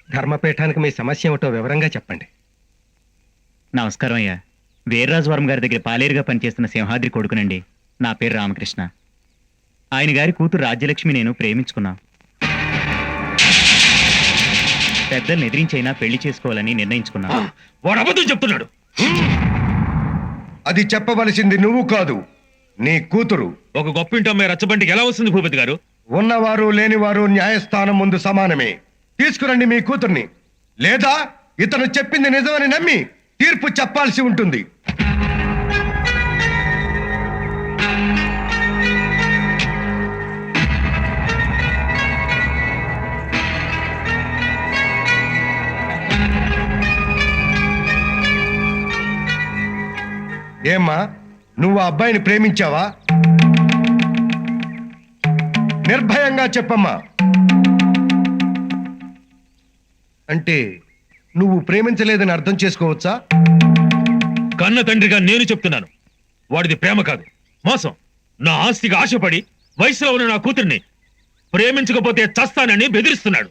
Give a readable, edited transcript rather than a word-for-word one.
ధర్మపీఠానికి మీ సమస్య ఏమిటో వివరంగా చెప్పండి. నమస్కారం అయ్యా. వీర్రాజవరం గారి దగ్గర పాలేరుగా పనిచేస్తున్న సింహాద్రి కొడుకునండి. నా పేరు రామకృష్ణ. ఆయన గారి కూతురు రాజ్యలక్ష్మి నేను ప్రేమించుకున్నాం. పెద్దల్ని ఎదిరించైనా పెళ్లి చేసుకోవాలని నిర్ణయించుకున్నాం. వాడు అబద్ధం చెప్తున్నాడు. అది చెప్పవలసింది నువ్వు కాదు, నీ కూతురు. ఒక గొప్పింటి అమ్మాయి రచ్చబంటికి ఎలా వస్తుంది భూపతి గారు? ఉన్నవారు లేనివారు న్యాయస్థానం ముందు సమానమే. తీసుకురండి మీ కూతుర్ని, లేదా ఇతను చెప్పింది నిజమని నమ్మి తీర్పు చెప్పాల్సి ఉంటుంది. ఏమ్మా, నువ్వు ఆ అబ్బాయిని ప్రేమించావా? నిర్భయంగా చెప్పమ్మా. అంటే నువ్వు ప్రేమించలేదని అర్థం చేసుకోవచ్చా? కన్న తండ్రిగా నేను చెప్తున్నాను, వాడిది ప్రేమ కాదు, మోసం. నా ఆస్తికి ఆశపడి వయసులో ఉన్న నా కూతుర్ని ప్రేమించకపోతే చస్తానని బెదిరిస్తున్నాడు.